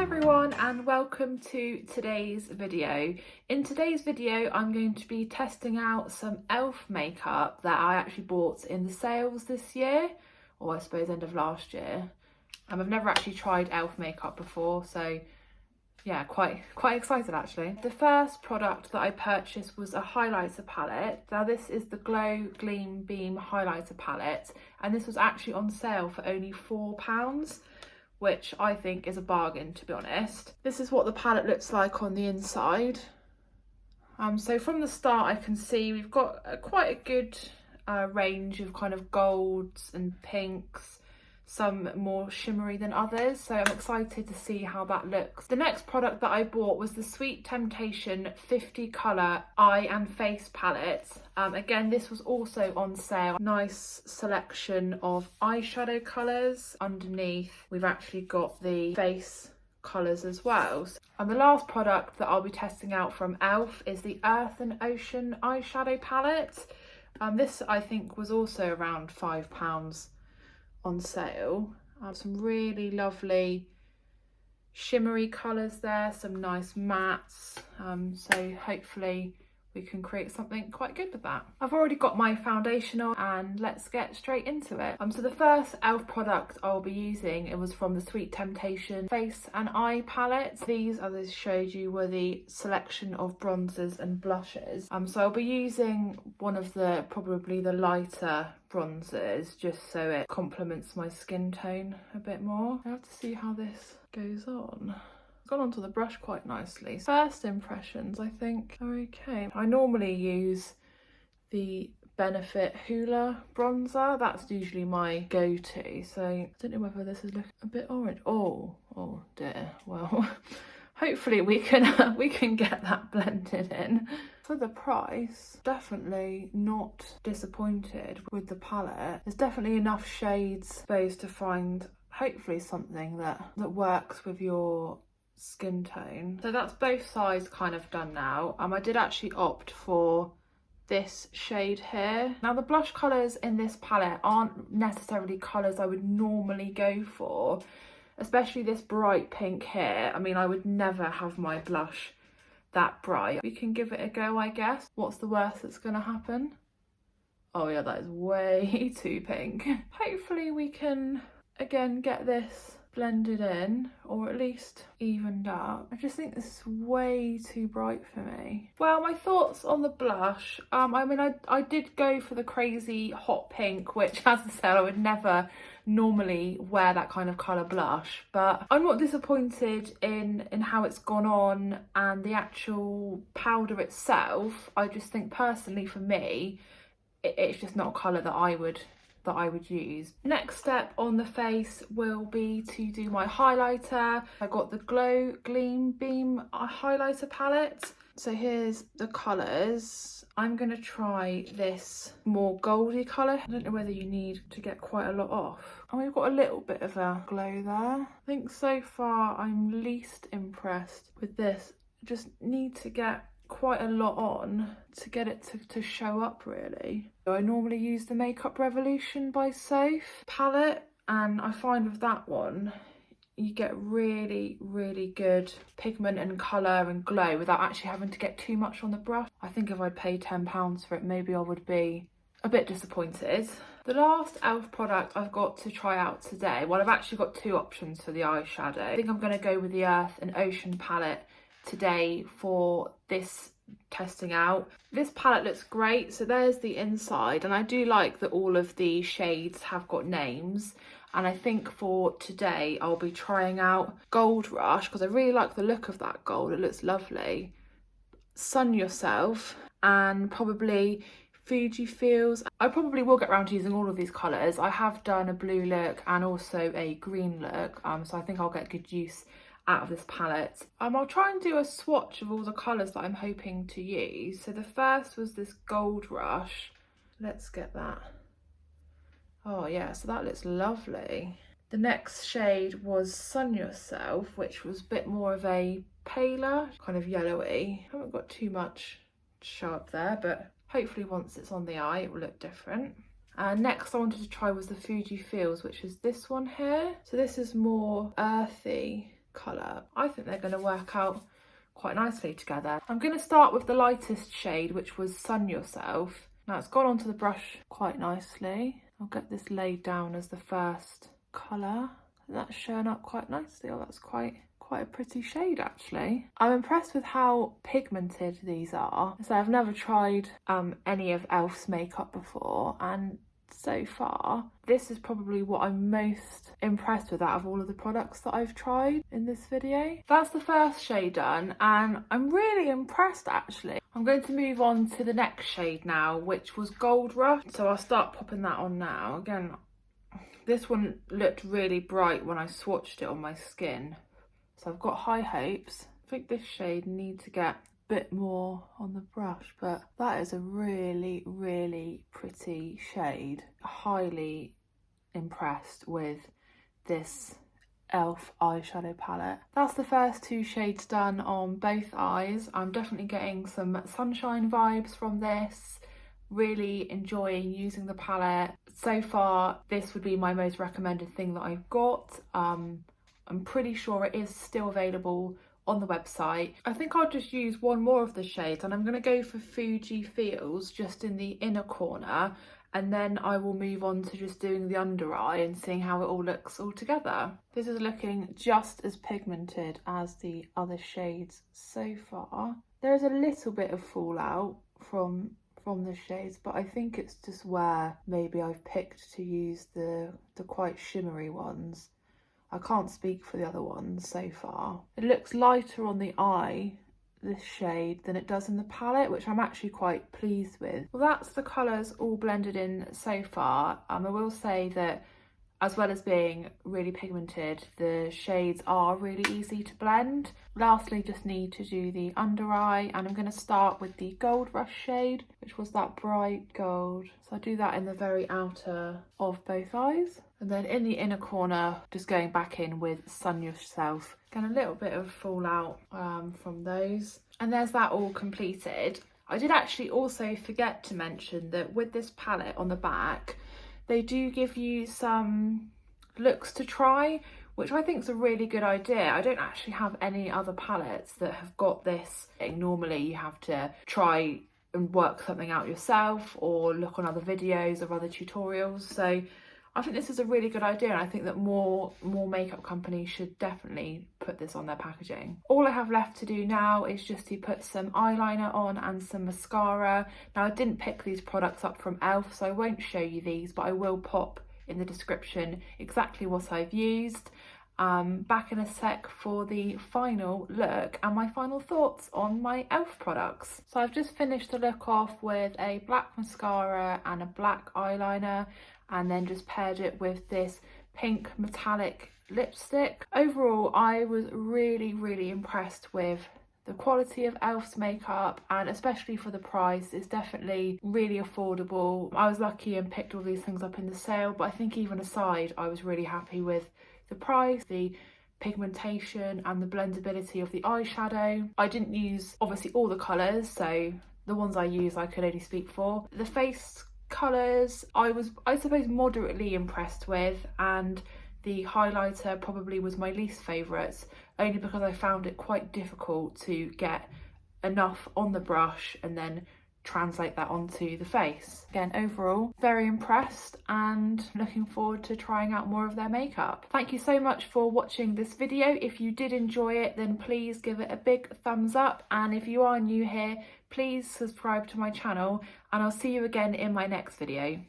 everyone and welcome to today's video. In today's video I'm going to be testing out some e.l.f. makeup that I actually bought in the sales this year, or I suppose end of last year. I've never actually tried e.l.f. makeup before, so yeah, quite excited actually. The first product that I purchased was a highlighter palette. Now this is the Glow Gleam Beam highlighter palette, and this was actually on sale for only £4, which I think is a bargain, to be honest. This is what the palette looks like on the inside. So from the start I can see we've got quite a good range of kind of golds and pinks, some more shimmery than others, so I'm excited to see how that looks. The next product that I bought was the Sweet Temptation 50 colour eye and face palette. Again, this was also on sale. Nice selection of eyeshadow colours. Underneath we've actually got the face colours as well. And the last product that I'll be testing out from e.l.f. is the Earth and Ocean eyeshadow palette. This I think was also around £5 on sale. Some really lovely shimmery colours there, some nice mattes, so hopefully we can create something quite good with that. I've already got my foundation on and let's get straight into it. So the first e.l.f. product I'll be using, it was from the Sweet Temptation face and eye palette. These, as I showed you, were the selection of bronzers and blushes. So I'll be using one of the probably the lighter bronzers just so it complements my skin tone a bit more. I have to see how this goes on. Gone onto the brush quite nicely. First impressions I think are okay. I normally use the Benefit Hoola bronzer. That's usually my go-to, so I don't know whether this is looking a bit orange. Oh dear. Well, hopefully we can get that blended in. For the price, definitely not disappointed with the palette. There's definitely enough shades, I suppose, to find hopefully something that works with your skin tone. So that's both sides kind of done now. I did actually opt for this shade here. Now the blush colours in this palette aren't necessarily colours I would normally go for, especially this bright pink here. I mean, I would never have my blush that bright. We can give it a go, I guess. What's the worst that's gonna happen? Oh yeah, that is way too pink. Hopefully we can again get this blended in, or at least evened out. I just think this is way too bright for me. Well, my thoughts on the blush, I mean, I did go for the crazy hot pink, which, as I said, I would never normally wear that kind of colour blush, but I'm not disappointed in how it's gone on and the actual powder itself. I just think personally for me, it's just not a colour that I would use. Next step on the face will be to do my highlighter. I got the Glow Gleam Beam highlighter palette. So here's the colours. I'm gonna try this more goldy colour. I don't know whether you need to get quite a lot off. And we've got a little bit of a glow there. I think so far I'm least impressed with this. Just need to get quite a lot on to get it to show up really. I normally use the Makeup Revolution by Soph palette, and I find with that one you get really good pigment and colour and glow without actually having to get too much on the brush. I think if I'd paid £10 for it, maybe I would be a bit disappointed. The last e.l.f. product I've got to try out today, well, I've actually got two options for the eyeshadow. I think I'm going to go with the Earth and Ocean palette today for this testing out. This palette looks great. So there's the inside, and I do like that all of the shades have got names. And I think for today I'll be trying out Gold Rush because I really like the look of that gold. It looks lovely. Sun Yourself, and probably Fuji Feels. I probably will get around to using all of these colours. I have done a blue look and also a green look, so I think I'll get good use out of this palette. I'll try and do a swatch of all the colours that I'm hoping to use. So the first was this Gold Rush. Let's get that. Oh yeah, so that looks lovely. The next shade was Sun Yourself, which was a bit more of a paler, kind of yellowy. I haven't got too much to show up there, but hopefully once it's on the eye it will look different. Next I wanted to try was the Fuji Feels, which is this one here. So this is more earthy colour. I think they're going to work out quite nicely together. I'm going to start with the lightest shade, which was Sun Yourself. Now it's gone onto the brush quite nicely. I'll get this laid down as the first colour. That's shown up quite nicely. Oh, that's quite a pretty shade actually. I'm impressed with how pigmented these are. So I've never tried any of e.l.f.'s makeup before, and so far this is probably what I'm most impressed with out of all of the products that I've tried in this video. That's the first shade done, and I'm really impressed actually. I'm going to move on to the next shade now, which was Gold Rush. So I'll start popping that on now. Again, this one looked really bright when I swatched it on my skin, so I've got high hopes. I think this shade needs to get a bit more on the brush, but that is a really, really pretty shade. Highly impressed with this e.l.f. eyeshadow palette. That's the first two shades done on both eyes. I'm definitely getting some sunshine vibes from this. Really enjoying using the palette. So far, this would be my most recommended thing that I've got. I'm pretty sure it is still available on the website. I think I'll just use one more of the shades, and I'm going to go for Fuji Feels just in the inner corner, and then I will move on to just doing the under eye and seeing how it all looks all together. This is looking just as pigmented as the other shades so far. There is a little bit of fallout from the shades, but I think it's just where maybe I've picked to use the quite shimmery ones. I can't speak for the other ones so far. It looks lighter on the eye, this shade, than it does in the palette, which I'm actually quite pleased with. Well, that's the colours all blended in so far. I will say that as well as being really pigmented, the shades are really easy to blend. Lastly, just need to do the under eye, and I'm going to start with the Gold Rush shade, which was that bright gold. So I do that in the very outer of both eyes. And then in the inner corner, just going back in with Sun Yourself. Again, a little bit of fallout from those. And there's that all completed. I did actually also forget to mention that with this palette on the back, they do give you some looks to try, which I think is a really good idea. I don't actually have any other palettes that have got this. Normally you have to try and work something out yourself or look on other videos or other tutorials. So I think this is a really good idea, and I think that more makeup companies should definitely put this on their packaging. All I have left to do now is just to put some eyeliner on and some mascara. Now, I didn't pick these products up from e.l.f, so I won't show you these, but I will pop in the description exactly what I've used. Back in a sec for the final look and my final thoughts on my e.l.f. products. So I've just finished the look off with a black mascara and a black eyeliner, and then just paired it with this pink metallic lipstick. Overall, I was really, really impressed with the quality of e.l.f.'s makeup, and especially for the price. It's definitely really affordable. I was lucky and picked all these things up in the sale, but I think even aside, I was really happy with the price, the pigmentation and the blendability of the eyeshadow. I didn't use obviously all the colours, so the ones I used I could only speak for. The face colours I was, I suppose, moderately impressed with, and the highlighter probably was my least favourite, only because I found it quite difficult to get enough on the brush and then translate that onto the face. Again, overall, very impressed and looking forward to trying out more of their makeup. Thank you so much for watching this video. If you did enjoy it, then please give it a big thumbs up, and if you are new here, please subscribe to my channel, and I'll see you again in my next video.